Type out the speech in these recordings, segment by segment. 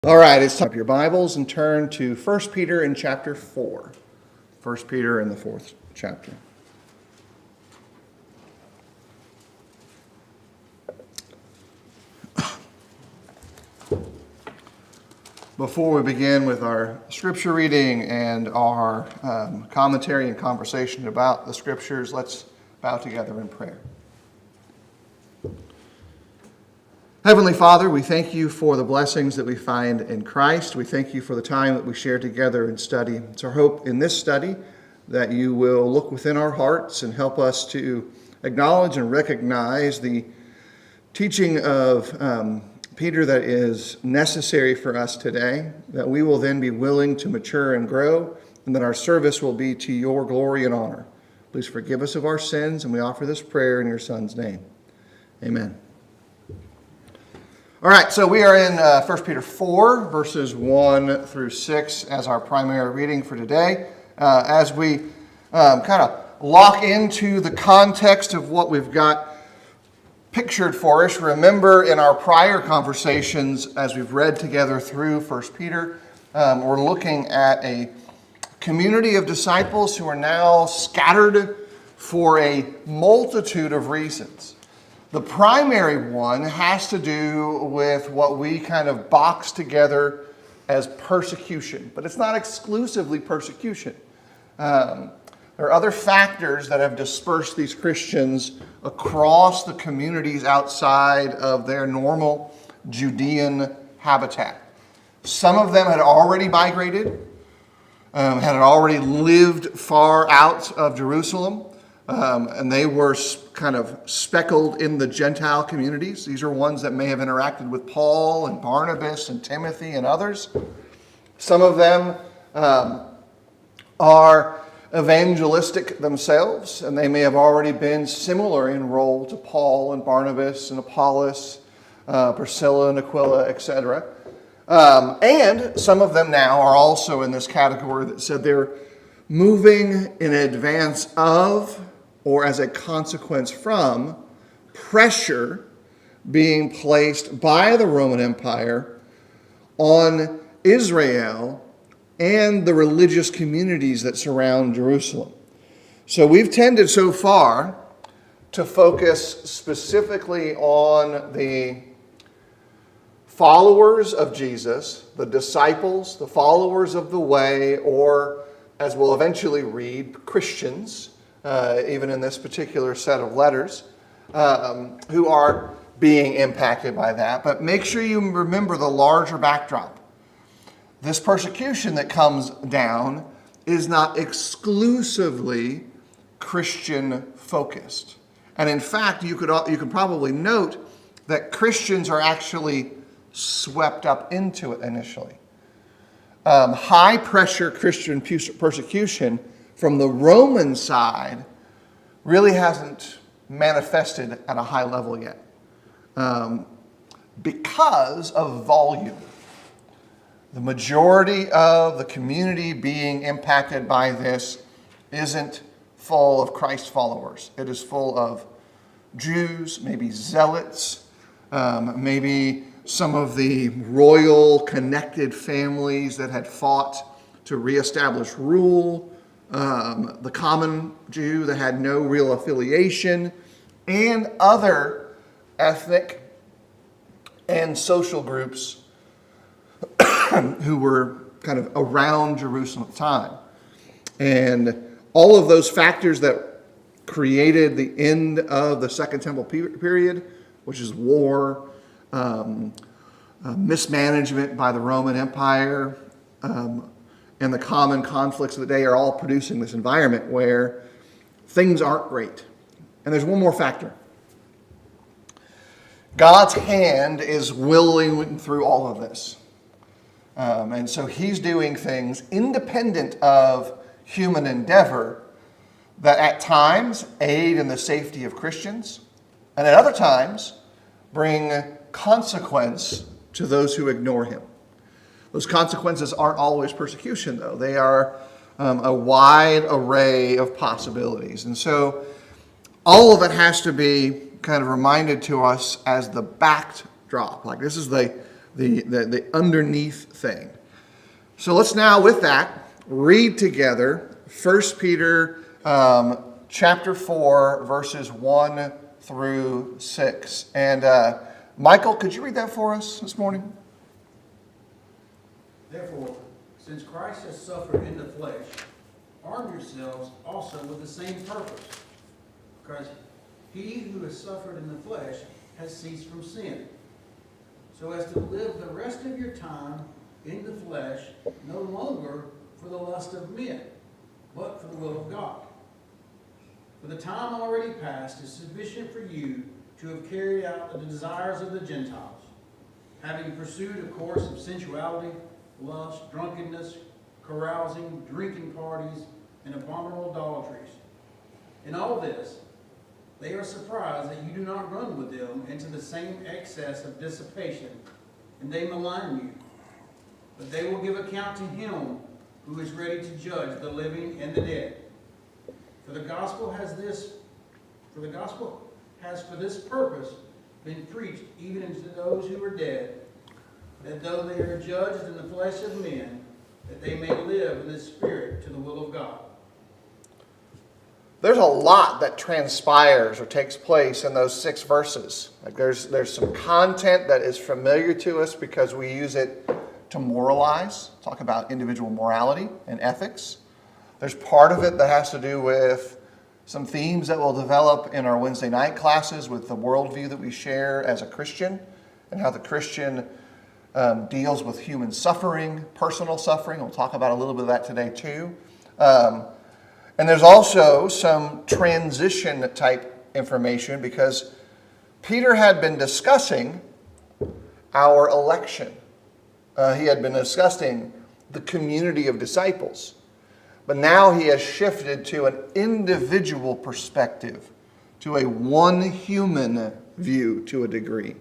All right, it's time to your Bibles and turn to 1 Peter in chapter 4. 1 Peter in the 4th chapter. Before we begin with our scripture reading and our commentary and conversation about the scriptures, let's bow together in prayer. Heavenly Father, we thank you for the blessings that we find in Christ. We thank you for the time that we share together and study. It's our hope in this study that you will look within our hearts and help us to acknowledge and recognize the teaching of Peter that is necessary for us today, that we will then be willing to mature and grow, and that our service will be to your glory and honor. Please forgive us of our sins, and we offer this prayer in your Son's name. Amen. All right, so we are in 1 Peter 4, verses 1 through 6 as our primary reading for today. As we kind of lock into the context of what we've got pictured for us, remember in our prior conversations as we've read together through 1 Peter, we're looking at a community of disciples who are now scattered for a multitude of reasons. The primary one has to do with what we kind of box together as persecution, but it's not exclusively persecution. There are other factors that have dispersed these Christians across the communities outside of their normal Judean habitat. Some of them had already migrated, had already lived far out of Jerusalem. And they were kind of speckled in the Gentile communities. These are ones that may have interacted with Paul and Barnabas and Timothy and others. Some of them are evangelistic themselves, and they may have already been similar in role to Paul and Barnabas and Apollos, Priscilla and Aquila, etc. And some of them now are also in this category that said they're moving in advance of or as a consequence from pressure being placed by the Roman Empire on Israel and the religious communities that surround Jerusalem. So we've tended so far to focus specifically on the followers of Jesus, the disciples, the followers of the way, or as we'll eventually read, Christians, even in this particular set of letters, who are being impacted by that. But make sure you remember the larger backdrop. This persecution that comes down is not exclusively Christian focused. And in fact, you could probably note that Christians are actually swept up into it initially. High pressure Christian persecution from the Roman side really hasn't manifested at a high level yet because of volume. The majority of the community being impacted by this isn't full of Christ followers. It is full of Jews, maybe zealots, maybe some of the royal connected families that had fought to reestablish rule, the common Jew that had no real affiliation, and other ethnic and social groups who were kind of around Jerusalem at the time. And all of those factors that created the end of the Second Temple period, which is war, mismanagement by the Roman Empire, and the common conflicts of the day are all producing this environment where things aren't great. And there's one more factor. God's hand is willing through all of this. And so he's doing things independent of human endeavor that at times aid in the safety of Christians, and at other times bring consequence to those who ignore him. Those consequences aren't always persecution, though. They are a wide array of possibilities. And so all of it has to be kind of reminded to us as the backdrop. Like this is the the underneath thing. So let's now, with that, read together 1 Peter chapter 4, verses 1 through 6. And Michael, could you read that for us this morning? Therefore, since Christ has suffered in the flesh, arm yourselves also with the same purpose. Because he who has suffered in the flesh has ceased from sin, so as to live the rest of your time in the flesh, no longer for the lust of men, but for the will of God. For the time already past is sufficient for you to have carried out the desires of the Gentiles, having pursued a course of sensuality, lust, drunkenness, carousing, drinking parties, and abominable idolatries. In all this, they are surprised that you do not run with them into the same excess of dissipation, and they malign you. But they will give account to him who is ready to judge the living and the dead. For the gospel has for this purpose been preached even unto those who are dead, that though they are judged in the flesh of men, that they may live in the spirit to the will of God. There's a lot that transpires or takes place in those 6 verses. Like there's some content that is familiar to us because we use it to moralize, talk about individual morality and ethics. There's part of it that has to do with some themes that we'll develop in our Wednesday night classes with the worldview that we share as a Christian and how the Christian deals with human suffering, personal suffering. We'll talk about a little bit of that today too. And there's also some transition type information because Peter had been discussing our election. He had been discussing the community of disciples. But now he has shifted to an individual perspective, to a one human view to a degree,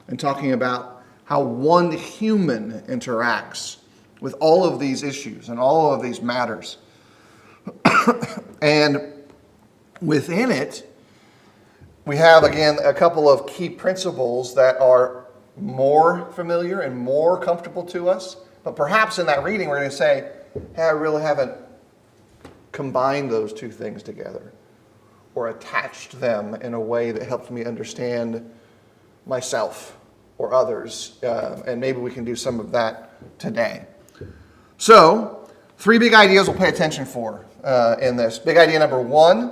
and talking about how one human interacts with all of these issues and all of these matters. And within it, we have, again, a couple of key principles that are more familiar and more comfortable to us. But perhaps in that reading, we're going to say, hey, I really haven't combined those two things together or attached them in a way that helps me understand myself or others. And maybe we can do some of that today. So, 3 big ideas we'll pay attention for in this. Big idea number 1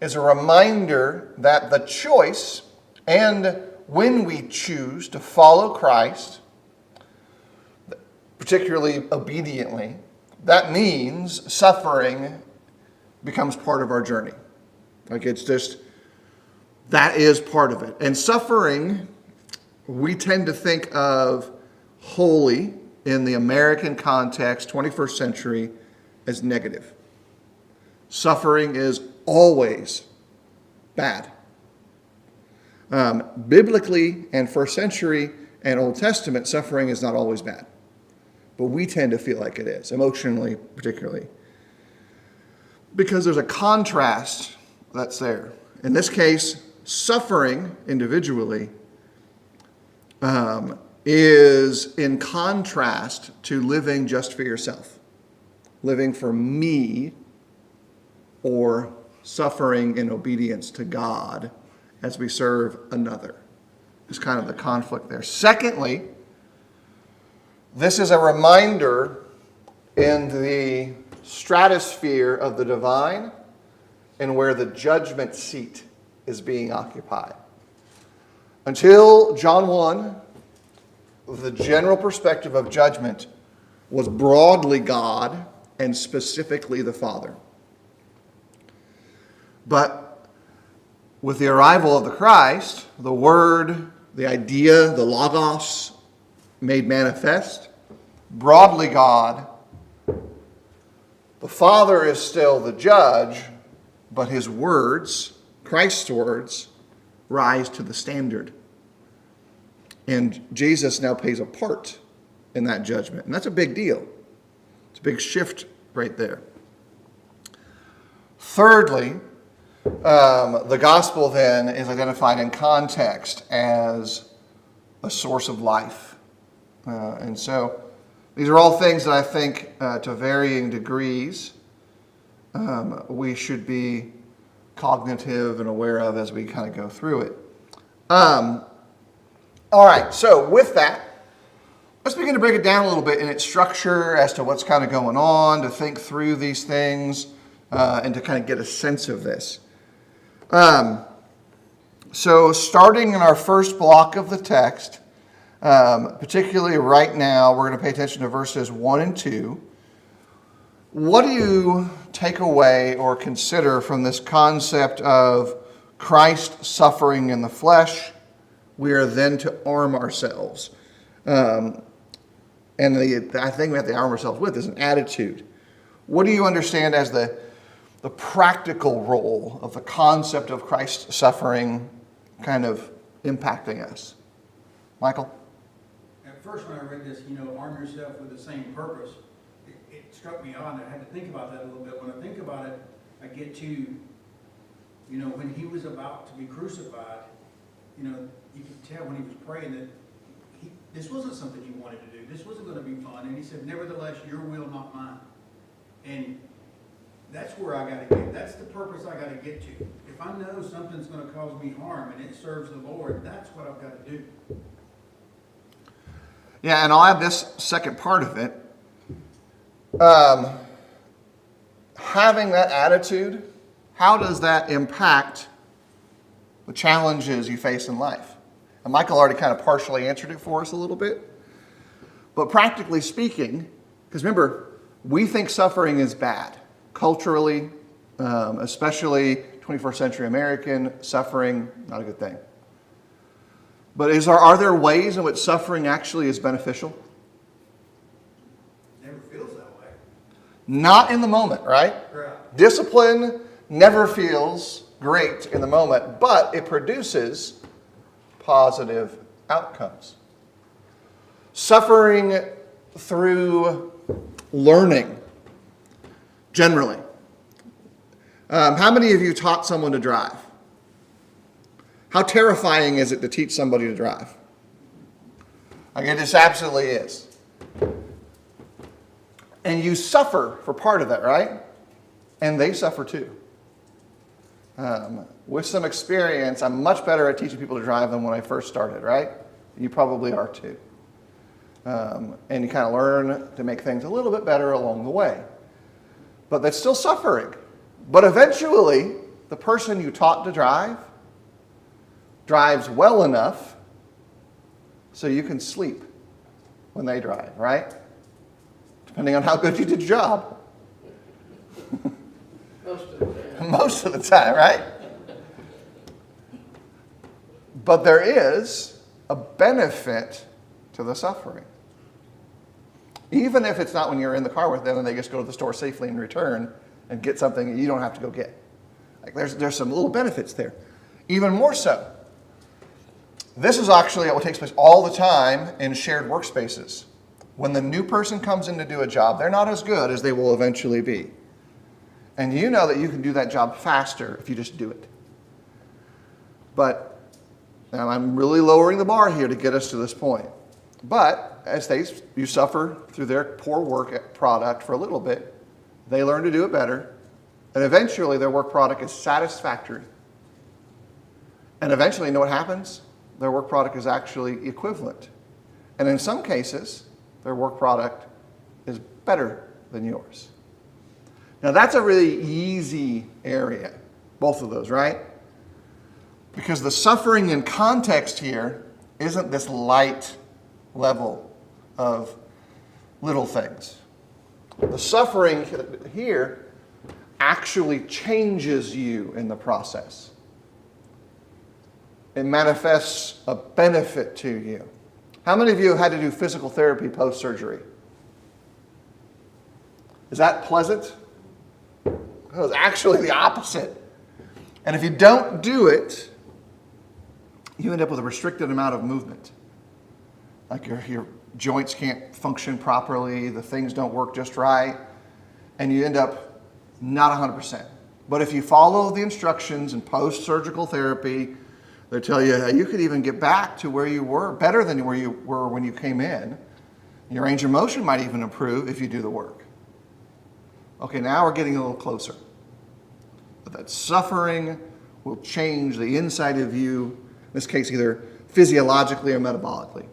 is a reminder that the choice and when we choose to follow Christ, particularly obediently, that means suffering becomes part of our journey. Like it's just, that is part of it. And suffering, we tend to think of wholly in the American context, 21st century, as negative. Suffering is always bad. Biblically and first century and Old Testament, suffering is not always bad. But we tend to feel like it is, emotionally particularly. Because there's a contrast that's there. In this case, suffering individually is in contrast to living just for yourself. Living for me or suffering in obedience to God as we serve another. Is kind of the conflict there. Secondly, this is a reminder in the stratosphere of the divine and where the judgment seat is being occupied. Until John 1, the general perspective of judgment was broadly God and specifically the Father. But with the arrival of the Christ, the Word, the idea, the Logos made manifest, broadly God, the Father is still the judge, but his words, Christ's words, rise to the standard. And Jesus now plays a part in that judgment. And that's a big deal. It's a big shift right there. Thirdly, the gospel then is identified in context as a source of life And so these are all things that I think to varying degrees we should be cognitive and aware of as we kind of go through it. All right, so with that, let's begin to break it down a little bit in its structure as to what's kind of going on, to think through these things, and to kind of get a sense of this. So starting in our first block of the text, particularly right now, we're going to pay attention to verses 1 and 2. What do you take away or consider from this concept of Christ suffering in the flesh? We are then to arm ourselves. And I think we have to arm ourselves with is an attitude. What do you understand as the practical role of the concept of Christ's suffering kind of impacting us? Michael? At first when I read this, arm yourself with the same purpose, it struck me odd. I had to think about that a little bit. When I think about it, I get to, when he was about to be crucified, you could tell when he was praying that this wasn't something he wanted to do. This wasn't going to be fun. And he said, nevertheless, your will, not mine. And that's where I got to get. That's the purpose I got to get to. If I know something's going to cause me harm and it serves the Lord, that's what I've got to do. Yeah, and I'll add this second part of it. Having that attitude, how does that impact the challenges you face in life? And Michael already kind of partially answered it for us a little bit. But practically speaking, because remember, we think suffering is bad. Culturally, especially 21st century American, suffering, not a good thing. But are there ways in which suffering actually is beneficial? Never feels that way. Not in the moment, right? Right. Discipline never feels great in the moment, but it produces positive outcomes. Suffering through learning, generally. How many of you taught someone to drive? How terrifying is it to teach somebody to drive? It just absolutely is. And you suffer for part of that, right? And they suffer too. With some experience, I'm much better at teaching people to drive than when I first started, right? You probably are too. And you kind of learn to make things a little bit better along the way. But that's still suffering. But eventually, the person you taught to drive drives well enough so you can sleep when they drive, right? Depending on how good you did your job. Most of the time. Most of the time, right? But there is a benefit to the suffering. Even if it's not when you're in the car with them and they just go to the store safely and return and get something that you don't have to go get. There's some little benefits there. Even more so. This is actually what takes place all the time in shared workspaces. When the new person comes in to do a job, they're not as good as they will eventually be. And you know that you can do that job faster if you just do it. But I'm really lowering the bar here to get us to this point. But as you suffer through their poor work product for a little bit, they learn to do it better. And eventually their work product is satisfactory. And eventually, you know what happens? Their work product is actually equivalent. And in some cases, their work product is better than yours. Now that's a really easy area, both of those, right? Because the suffering in context here isn't this light level of little things. The suffering here actually changes you in the process. It manifests a benefit to you. How many of you have had to do physical therapy post-surgery? Is that pleasant? It was actually the opposite. And if you don't do it, you end up with a restricted amount of movement. Like your joints can't function properly, the things don't work just right, and you end up not 100%. But if you follow the instructions in post-surgical therapy, they tell you you could even get back to where you were, better than where you were when you came in, Your range of motion might even improve if you do the work. Okay, now we're getting a little closer. But that suffering will change the inside of you, in this case either physiologically or metabolically.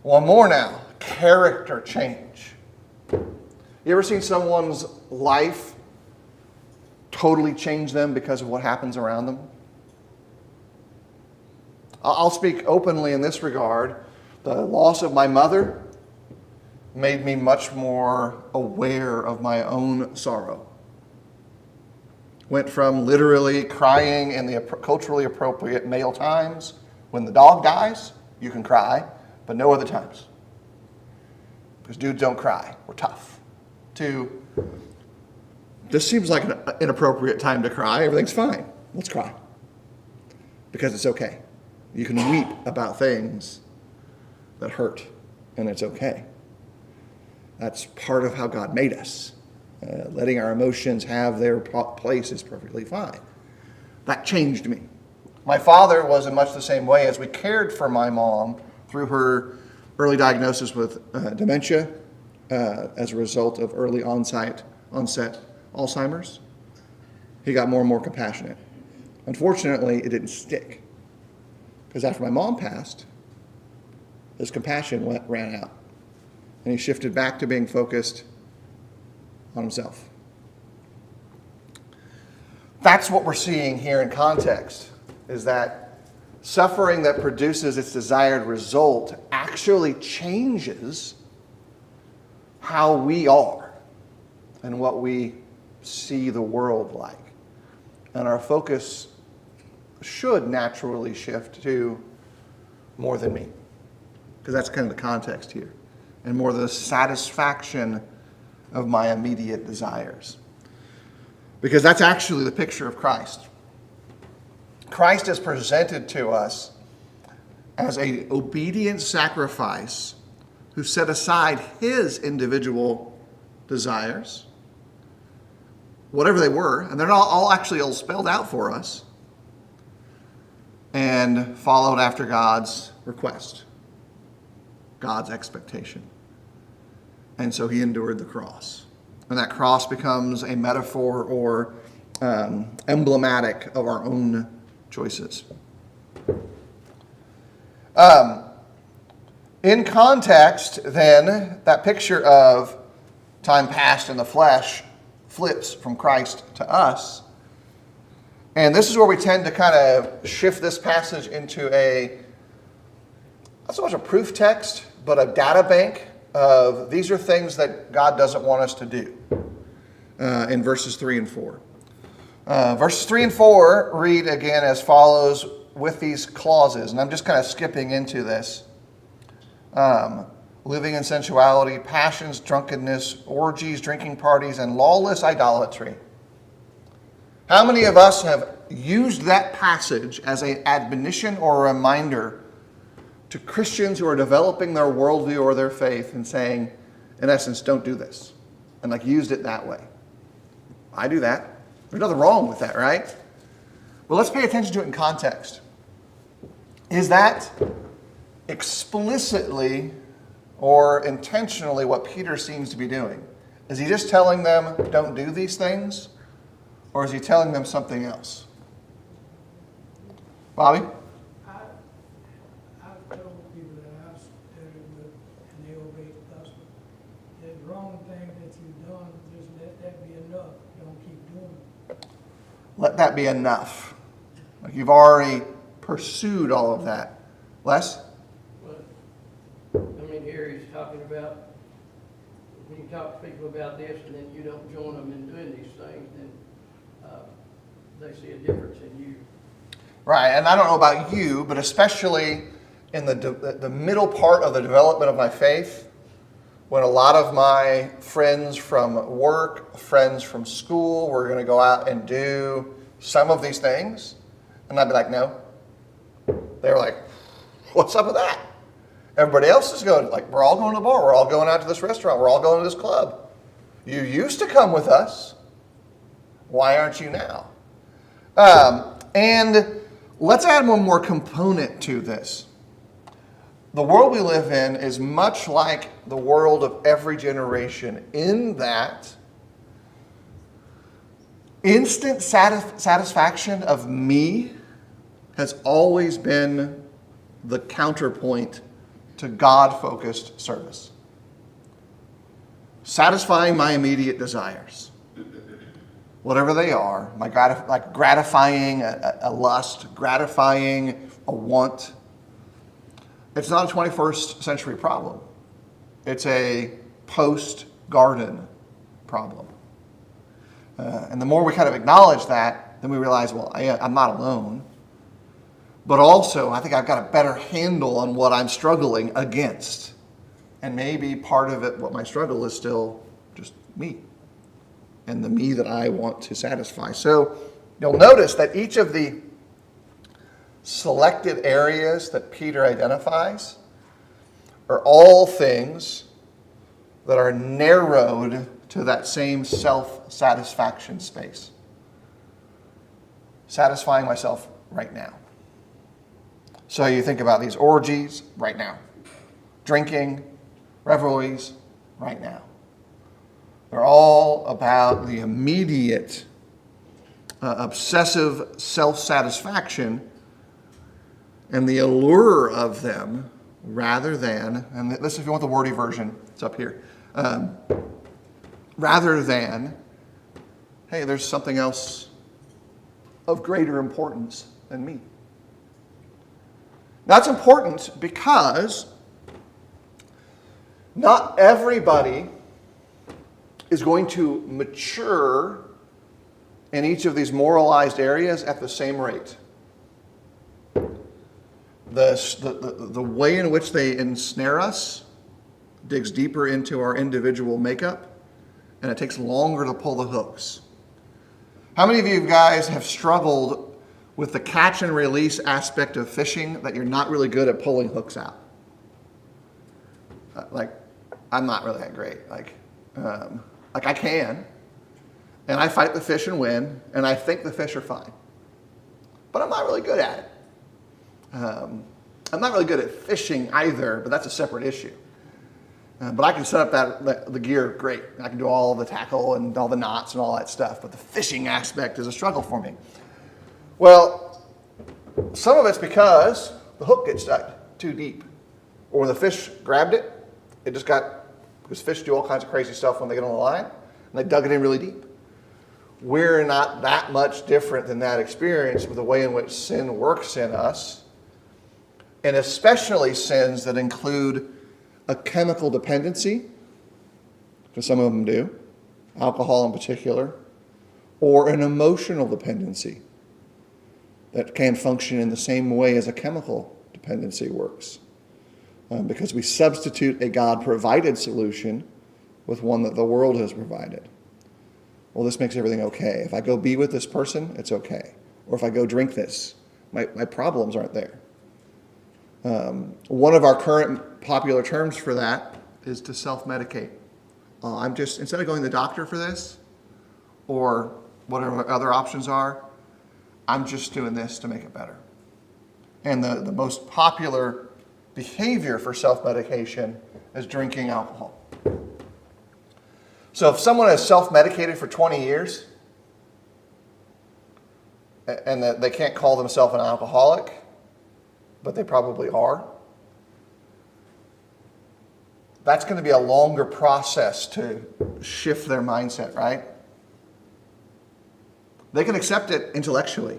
One more now, character change. You ever seen someone's life totally change them because of what happens around them? I'll speak openly in this regard. The loss of my mother made me much more aware of my own sorrow. Went from literally crying in the culturally appropriate male times. When the dog dies, you can cry, but no other times. Because dudes don't cry. We're tough. To, this seems like an inappropriate time to cry. Everything's fine. Let's cry. Because it's okay. You can weep about things that hurt, and it's okay. That's part of how God made us. Letting our emotions have their place is perfectly fine. That changed me. My father was in much the same way. As we cared for my mom through her early diagnosis with dementia as a result of early onset Alzheimer's, he got more and more compassionate. Unfortunately, it didn't stick. Because after my mom passed, his compassion ran out. And he shifted back to being focused on himself. That's what we're seeing here in context, is that suffering that produces its desired result actually changes how we are and what we see the world like. And our focus should naturally shift to more than me, because that's kind of the context here, and more the satisfaction of my immediate desires. Because that's actually the picture of Christ. Christ is presented to us as an obedient sacrifice who set aside his individual desires, whatever they were, and they're not all actually all spelled out for us, and followed after God's request, God's expectation. And so he endured the cross. And that cross becomes a metaphor or emblematic of our own choices. In context, then, that picture of time passed in the flesh flips from Christ to us. And this is where we tend to kind of shift this passage into not so much a proof text, but a data bank of these are things that God doesn't want us to do in verses 3 and 4. Verses 3 and 4 read again as follows with these clauses, and I'm just kind of skipping into this. Living in sensuality, passions, drunkenness, orgies, drinking parties, and lawless idolatry. How many of us have used that passage as an admonition or a reminder to Christians who are developing their worldview or their faith and saying, in essence, don't do this, and used it that way? I do that. There's nothing wrong with that, right? Well, let's pay attention to it in context. Is that explicitly or intentionally what Peter seems to be doing? Is he just telling them, don't do these things? Or is he telling them something else? Bobby? I've told people that I've studied with and they obey the gospel. The wrong thing that you've done, just let that be enough. Don't keep doing it. Let that be enough. You've already pursued all of that. Les? Here he's talking about when you talk to people about this and then you don't join them in doing these things, then they see a difference in you. Right, and I don't know about you, but especially in the middle part of the development of my faith, when a lot of my friends from work, friends from school were going to go out and do some of these things, and I'd be like, no. They were like, what's up with that? Everybody else is going, we're all going to the bar, we're all going out to this restaurant, we're all going to this club. You used to come with us. Why aren't you now? And let's add one more component to this. the world we live in is much like the world of every generation in that instant satisfaction of me has always been the counterpoint to God-focused service. Satisfying my immediate desires, whatever they are, like gratifying a lust, gratifying a want. It's not a 21st century problem. It's a post-garden problem. And the more we kind of acknowledge that, then we realize, well, I'm not alone. But also, I think I've got a better handle on what I'm struggling against. And maybe part of it, what my struggle is still just me. And the me that I want to satisfy. So you'll notice that each of the selected areas that Peter identifies are all things that are narrowed to that same self-satisfaction space. Satisfying myself right now. So you think about these orgies right now. Drinking, revelries right now. They're all about the immediate, obsessive self-satisfaction and the allure of them rather than, and this if you want the wordy version, it's up here, rather than, hey, there's something else of greater importance than me. That's important because not everybody is going to mature in each of these moralized areas at the same rate. The way in which they ensnare us digs deeper into our individual makeup, and it takes longer to pull the hooks. How many of you guys have struggled with the catch and release aspect of fishing that you're not really good at pulling hooks out? I'm not really that great. I can, and I fight the fish and win, and I think the fish are fine. But I'm not really good at it. I'm not really good at fishing either, but that's a separate issue. But I can set up the gear great. I can do all the tackle and all the knots and all that stuff, but the fishing aspect is a struggle for me. Well, some of it's because the hook gets stuck too deep. Or when the fish grabbed it, because fish do all kinds of crazy stuff when they get on the line, and they dug it in really deep. We're not that much different than that experience with the way in which sin works in us, and especially sins that include a chemical dependency, because some of them do, alcohol in particular, or an emotional dependency that can function in the same way as a chemical dependency works. Because we substitute a God-provided solution with one that the world has provided. Well, this makes everything okay. If I go be with this person, it's okay. Or if I go drink this, my problems aren't there. One of our current popular terms for that is to self-medicate. Instead of going to the doctor for this, or whatever other options are, I'm just doing this to make it better. And the most popular behavior for self-medication is drinking alcohol. So if someone has self-medicated for 20 years and that they can't call themselves an alcoholic, but they probably are, that's going to be a longer process to shift their mindset, right? They can accept it intellectually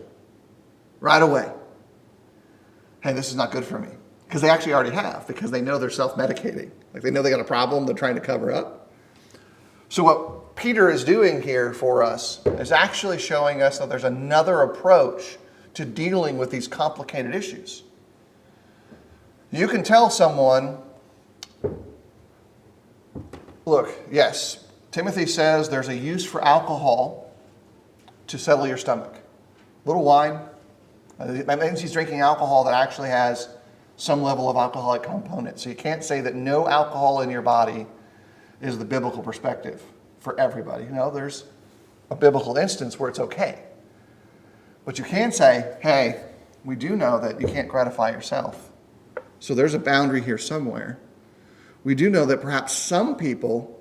right away. Hey, this is not good for me. Because they actually already have, because they know they're self-medicating. Like they know they got a problem they're trying to cover up. So what Peter is doing here for us is actually showing us that there's another approach to dealing with these complicated issues. You can tell someone, look, yes, Timothy says there's a use for alcohol to settle your stomach. A little wine. That means he's drinking alcohol that actually has some level of alcoholic component. So you can't say that no alcohol in your body is the biblical perspective for everybody. No, there's a biblical instance where it's okay. But you can say, hey, we do know that you can't gratify yourself. So there's a boundary here somewhere. We do know that perhaps some people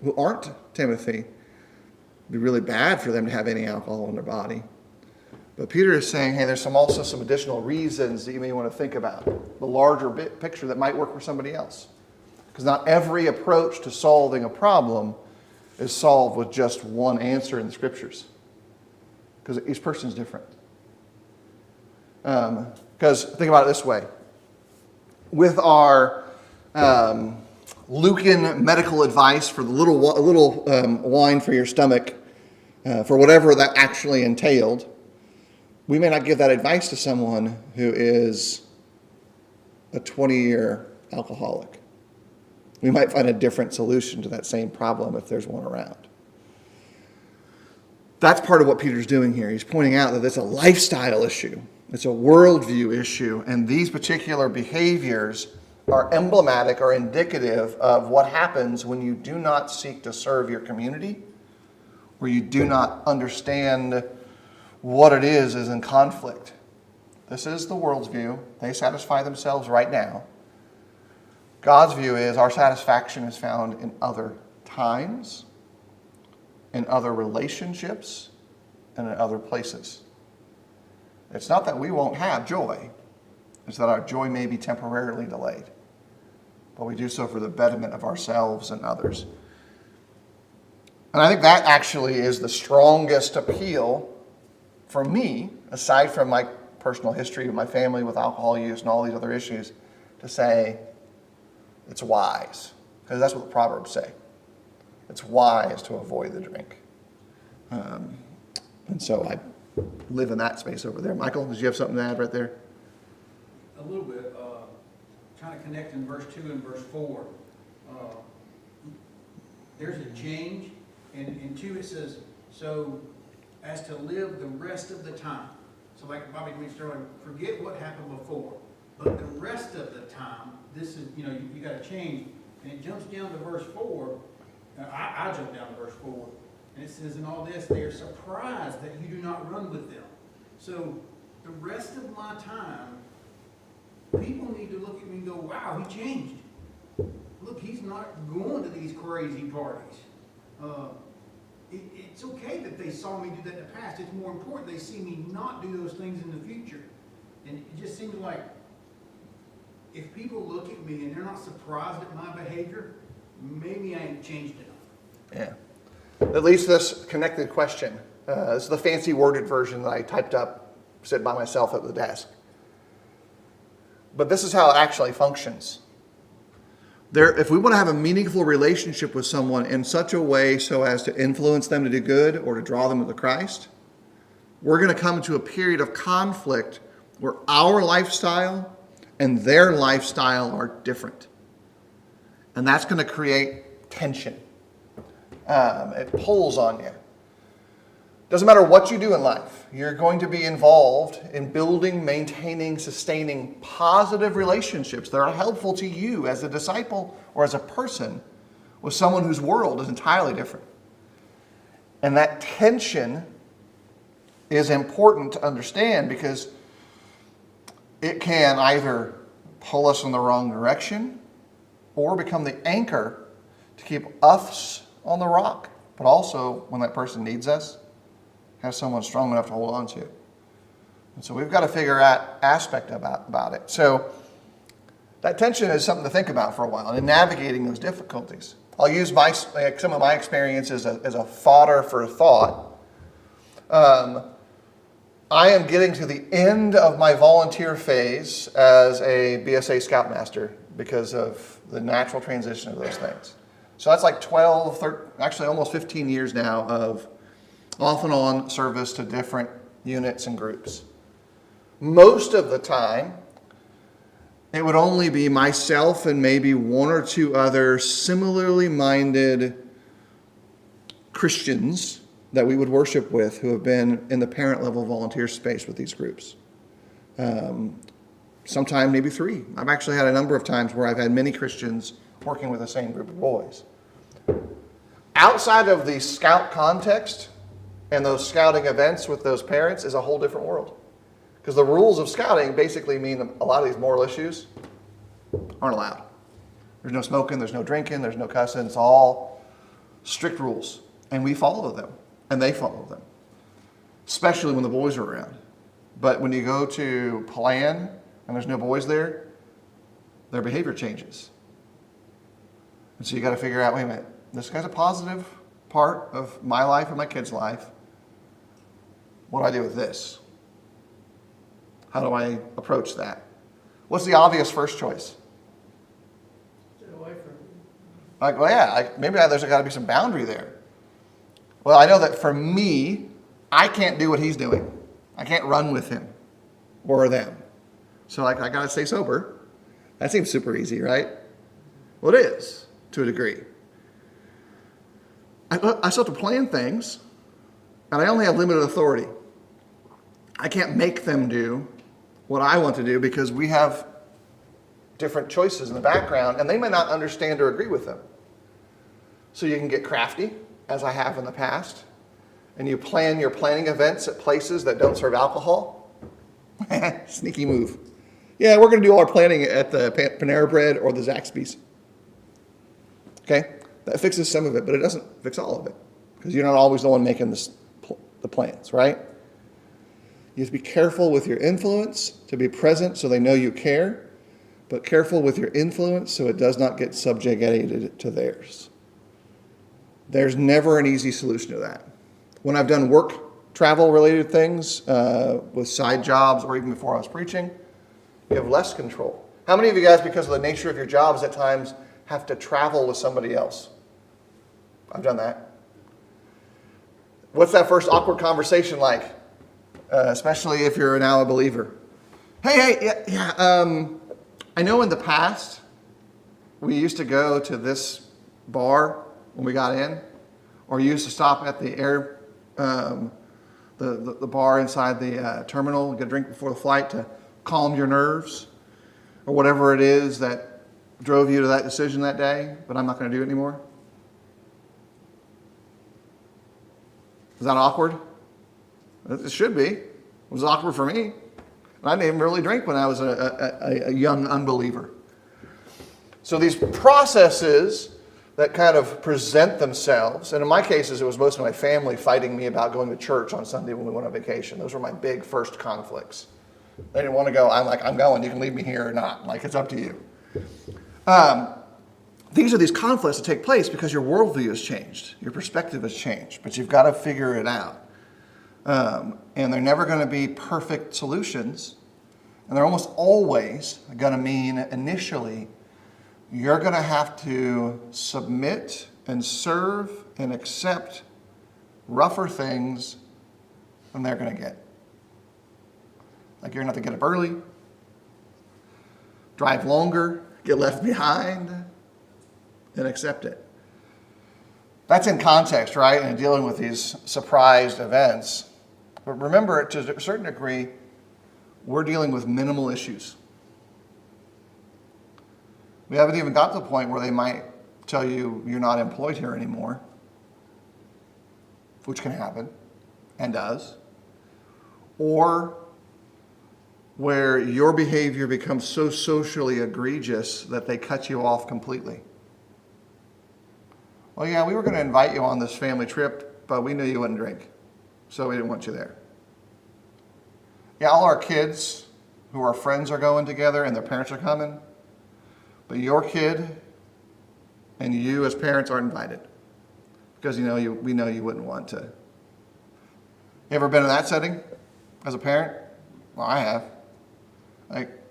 who aren't Timothy, it'd be really bad for them to have any alcohol in their body. But Peter is saying, hey, there's also some additional reasons that you may want to think about, the larger picture that might work for somebody else. Because not every approach to solving a problem is solved with just one answer in the scriptures. Because each person is different. Because think about it this way. With our Lucan medical advice for the little wine for your stomach, for whatever that actually entailed, we may not give that advice to someone who is a 20-year alcoholic. We might find a different solution to that same problem if there's one around. That's part of what Peter's doing here. He's pointing out that it's a lifestyle issue. It's a worldview issue. And these particular behaviors are emblematic or indicative of what happens when you do not seek to serve your community, where you do not understand what it is in conflict. This is the world's view. They satisfy themselves right now. God's view is our satisfaction is found in other times, in other relationships, and in other places. It's not that we won't have joy. It's that our joy may be temporarily delayed. But we do so for the betterment of ourselves and others. And I think that actually is the strongest appeal for me, aside from my personal history with my family with alcohol use and all these other issues, to say it's wise. Because that's what the Proverbs say. It's wise to avoid the drink. And so I live in that space over there. Michael, did you have something to add right there? A little bit. Trying to connect in verse 2 and verse 4. There's a change. In 2 it says, so as to live the rest of the time. So like Bobby mentioned earlier, forget what happened before. But the rest of the time, this is, you got to change. And it jumps down to verse 4. I jump down to verse 4. And it says, in all this, they are surprised that you do not run with them. So the rest of my time, people need to look at me and go, wow, he changed. Look, he's not going to these crazy parties. It's okay that they saw me do that in the past. It's more important they see me not do those things in the future. And it just seems like if people look at me and they're not surprised at my behavior, maybe I ain't changed enough. Yeah. That leads to this connected question. This is the fancy worded version that I typed up, sitting by myself at the desk. But this is how it actually functions. If we want to have a meaningful relationship with someone in such a way so as to influence them to do good or to draw them to Christ, we're going to come to a period of conflict where our lifestyle and their lifestyle are different. And that's going to create tension. It pulls on you. Doesn't matter what you do in life, you're going to be involved in building, maintaining, sustaining positive relationships that are helpful to you as a disciple or as a person with someone whose world is entirely different. And that tension is important to understand because it can either pull us in the wrong direction or become the anchor to keep us on the rock, but also when that person needs us, have someone strong enough to hold on to. And so we've got to figure out aspect about it. So that tension is something to think about for a while in navigating those difficulties. I'll use some of my experience as a fodder for thought. I am getting to the end of my volunteer phase as a BSA Scoutmaster because of the natural transition of those things. So that's like 12, 13, actually almost 15 years now of off and on service to different units and groups. Most of the time, it would only be myself and maybe one or two other similarly minded Christians that we would worship with who have been in the parent level volunteer space with these groups. Sometime maybe 3. I've actually had a number of times where I've had many Christians working with the same group of boys. Outside of the scout context and those scouting events with those parents is a whole different world. Because the rules of scouting basically mean a lot of these moral issues aren't allowed. There's no smoking, there's no drinking, there's no cussing. It's all strict rules. And we follow them, and they follow them, especially when the boys are around. But when you go to plan and there's no boys there, their behavior changes. And so you got to figure out, wait a minute, this guy's a positive part of my life and my kid's life. What do I do with this? How do I approach that? What's the obvious first choice? Stay away from it. Like, well, yeah, maybe there's got to be some boundary there. Well, I know that for me, I can't do what he's doing. I can't run with him or them. So like, I got to stay sober. That seems super easy, right? Well, it is to a degree. I still have to plan things, and I only have limited authority. I can't make them do what I want to do because we have different choices in the background, and they may not understand or agree with them. So you can get crafty, as I have in the past, and you plan your planning events at places that don't serve alcohol. Sneaky move. Yeah, we're going to do all our planning at the Panera Bread or the Zaxby's. Okay? That fixes some of it, but it doesn't fix all of it, because you're not always the one making the plans, right? You have to be careful with your influence, to be present so they know you care, but careful with your influence so it does not get subjugated to theirs. There's never an easy solution to that. When I've done work, travel-related things with side jobs or even before I was preaching, you have less control. How many of you guys, because of the nature of your jobs at times, have to travel with somebody else? I've done that. What's that first awkward conversation like? Especially if you're now a believer. Hey, I know in the past we used to go to this bar when we got in, or you used to stop at the the bar inside the terminal, get a drink before the flight to calm your nerves, or whatever it is that drove you to that decision that day, but I'm not going to do it anymore. Is that awkward? It should be. It was awkward for me. And I didn't even really drink when I was a young unbeliever. So these processes that kind of present themselves, and in my cases, it was most of my family fighting me about going to church on Sunday when we went on vacation. Those were my big first conflicts. They didn't want to go. I'm like, I'm going. You can leave me here or not. Like, it's up to you. These are these conflicts that take place because your worldview has changed. Your perspective has changed. But you've got to figure it out. And they're never going to be perfect solutions. And they're almost always going to mean initially you're going to have to submit and serve and accept rougher things than they're going to get. Like you're going to have to get up early, drive longer, get left behind, and accept it. That's in context, right? And dealing with these surprised events. But remember, to a certain degree, we're dealing with minimal issues. We haven't even got to the point where they might tell you you're not employed here anymore, which can happen and does. Or where your behavior becomes so socially egregious that they cut you off completely. Well, yeah, we were going to invite you on this family trip, but we knew you wouldn't drink, so we didn't want you there. Yeah, all our kids who are friends are going together and their parents are coming, but your kid and you as parents aren't invited because we know you wouldn't want to. You ever been in that setting as a parent? Well, I have.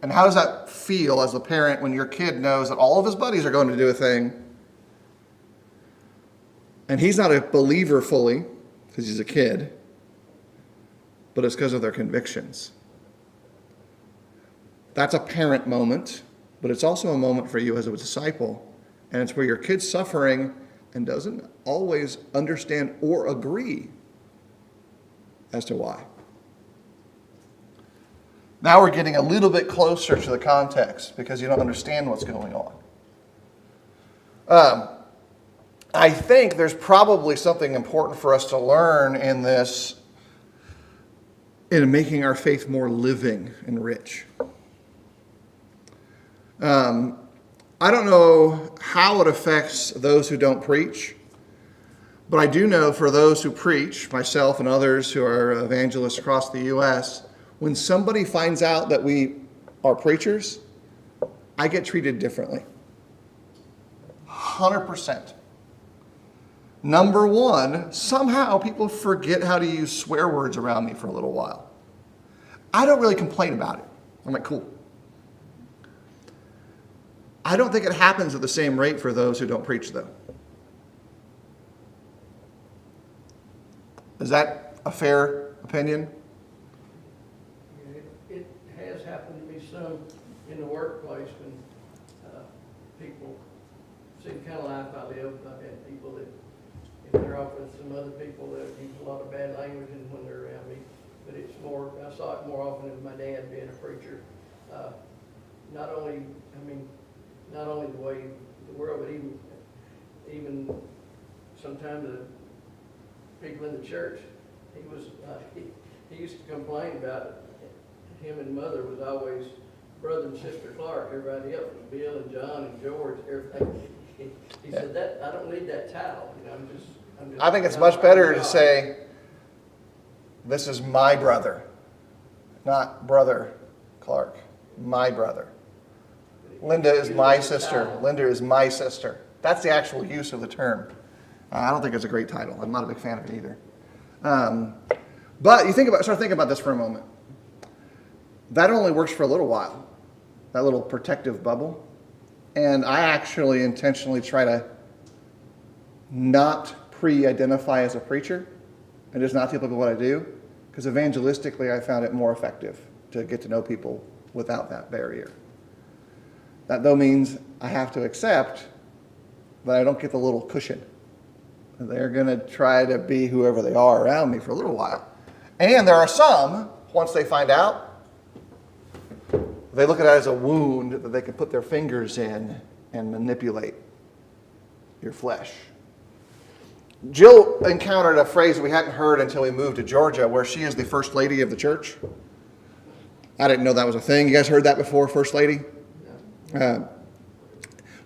And how does that feel as a parent when your kid knows that all of his buddies are going to do a thing and he's not a believer fully because he's a kid, but it's because of their convictions? That's a parent moment, but it's also a moment for you as a disciple, and it's where your kid's suffering and doesn't always understand or agree as to why. Now we're getting a little bit closer to the context because you don't understand what's going on. I think there's probably something important for us to learn in this, in making our faith more living and rich. I don't know how it affects those who don't preach, but I do know for those who preach, myself and others who are evangelists across the U.S., when somebody finds out that we are preachers, I get treated differently. 100%. Number one, somehow people forget how to use swear words around me for a little while. I don't really complain about it. I'm like, cool. I don't think it happens at the same rate for those who don't preach, though. Is that a fair opinion? It has happened to me some in the workplace when people see the kind of life I live. I've had people that, if they're off with some other people that use a lot of bad language and when they're around me, but it's more, I saw it more often with my dad being a preacher. Not only the way the world, but even sometimes the people in the church. He used to complain about him and mother was always brother and sister Clark. Everybody else was Bill and John and George. Everything. He said that I don't need that title. You know, I'm just. I think it's much better to say, this is my brother, not brother Clark, my brother. Linda is my sister. Linda is my sister. That's the actual use of the term. I don't think it's a great title. I'm not a big fan of it either. But you start thinking about this for a moment. That only works for a little while, that little protective bubble. And I actually intentionally try to not pre-identify as a preacher and just not tell people what I do, because evangelistically I found it more effective to get to know people without that barrier. That though means I have to accept that I don't get the little cushion. They're going to try to be whoever they are around me for a little while. And there are some, once they find out, they look at it as a wound that they can put their fingers in and manipulate your flesh. Jill encountered a phrase we hadn't heard until we moved to Georgia, where she is the first lady of the church. I didn't know that was a thing. You guys heard that before, first lady?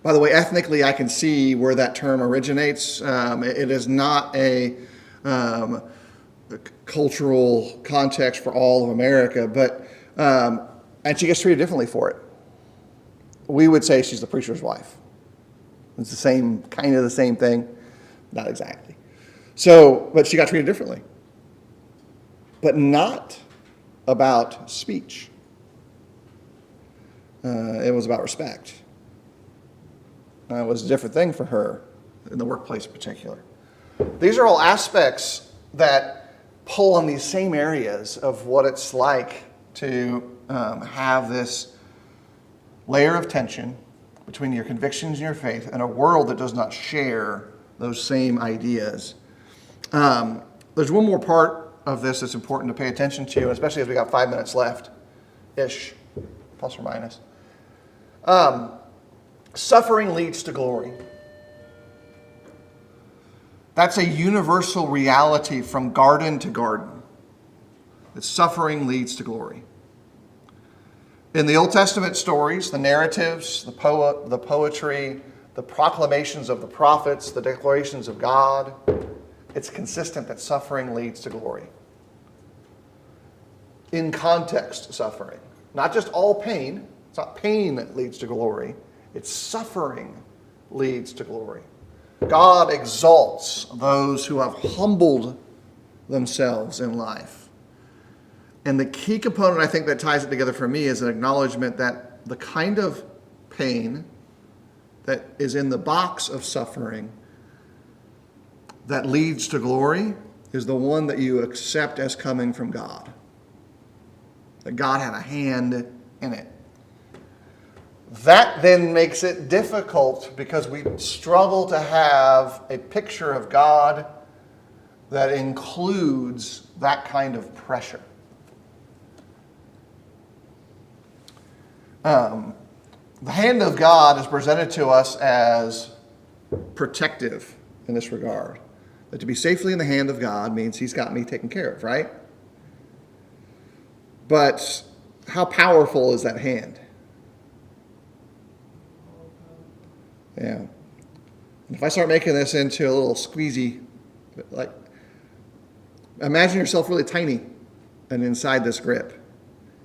By the way, ethnically, I can see where that term originates. It is not a cultural context for all of America, but and she gets treated differently for it. We would say she's the preacher's wife. It's the same, kind of the same thing, not exactly. So, but she got treated differently, but not about speech. It was about respect. It was a different thing for her in the workplace in particular. These are all aspects that pull on these same areas of what it's like to have this layer of tension between your convictions and your faith and a world that does not share those same ideas. There's one more part of this that's important to pay attention to, especially as we got 5 minutes left-ish, plus or minus. Suffering leads to glory. That's a universal reality from garden to garden. That suffering leads to glory. In the Old Testament stories, the narratives, the poetry, the proclamations of the prophets, the declarations of God, it's consistent that suffering leads to glory. In context, suffering. Not just all pain. It's not pain that leads to glory. It's suffering leads to glory. God exalts those who have humbled themselves in life. And the key component I think that ties it together for me is an acknowledgement that the kind of pain that is in the box of suffering that leads to glory is the one that you accept as coming from God. That God had a hand in it. That then makes it difficult because we struggle to have a picture of God that includes that kind of pressure. The hand of God is presented to us as protective in this regard. That to be safely in the hand of God means He's got me taken care of, right? But how powerful is that hand? Yeah. And if I start making this into a little squeezy, like, imagine yourself really tiny and inside this grip.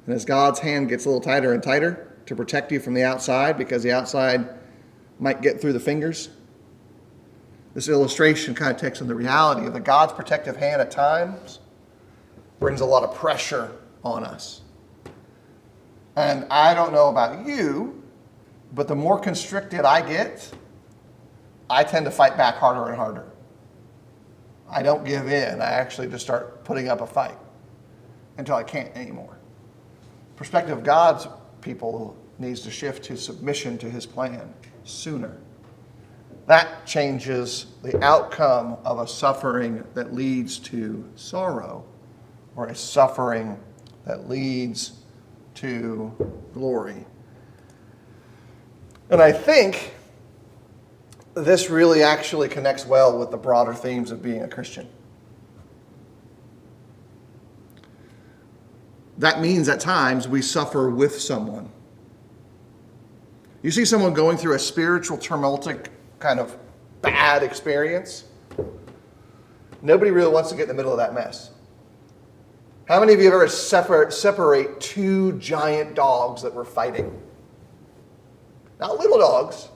And as God's hand gets a little tighter and tighter to protect you from the outside, because the outside might get through the fingers, this illustration kind of takes in the reality of that God's protective hand at times brings a lot of pressure on us. And I don't know about you, but the more constricted I get, I tend to fight back harder and harder. I don't give in. I actually just start putting up a fight until I can't anymore. Perspective of God's people needs to shift to submission to his plan sooner. That changes the outcome of a suffering that leads to sorrow, or a suffering that leads to glory. And I think this really actually connects well with the broader themes of being a Christian. That means at times we suffer with someone. You see someone going through a spiritual tumultic kind of bad experience, nobody really wants to get in the middle of that mess. How many of you have ever separate two giant dogs that were fighting? Not little dogs.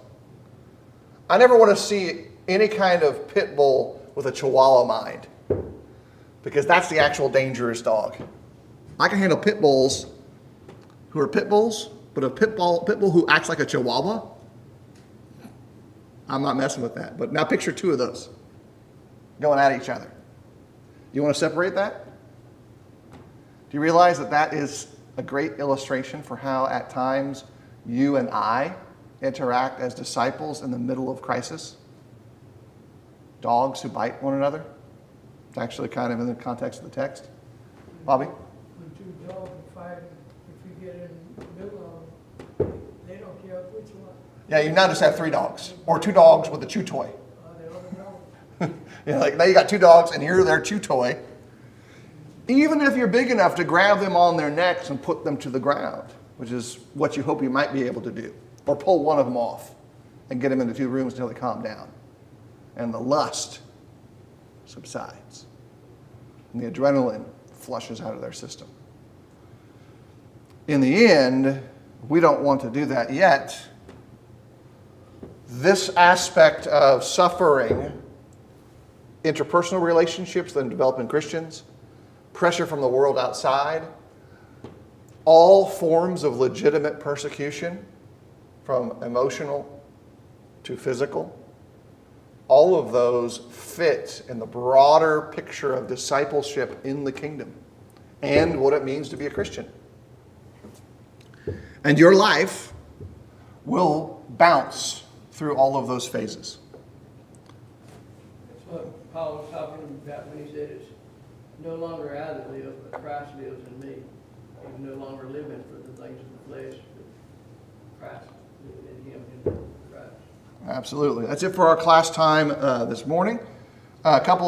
I never want to see any kind of pit bull with a chihuahua mind, because that's the actual dangerous dog. I can handle pit bulls who are pit bulls, but a pit bull who acts like a chihuahua, I'm not messing with that. But now picture two of those going at each other. You want to separate that? Do you realize that that is a great illustration for how at times you and I interact as disciples in the middle of crisis? Dogs who bite one another. It's actually kind of in the context of the text. Bobby? When two dogs are fighting, if you get in the middle of them, they don't care which one. Yeah, you now just have 3 dogs, or 2 dogs with a chew toy. The other dog. Like now you got 2 dogs and you're their chew toy. Even if you're big enough to grab them on their necks and put them to the ground, which is what you hope you might be able to do, or pull one of them off and get them into 2 rooms until they calm down, and the lust subsides, and the adrenaline flushes out of their system. In the end, we don't want to do that yet. This aspect of suffering, interpersonal relationships that develop in Christians, pressure from the world outside, all forms of legitimate persecution, from emotional to physical, all of those fit in the broader picture of discipleship in the kingdom and what it means to be a Christian. And your life will bounce through all of those phases. That's what Paul was talking about when he said it's no longer I that live, but Christ lives in me. I'm no longer living for the things of the flesh, but Christ living in him in Christ. Absolutely. That's it for our class time this morning. A couple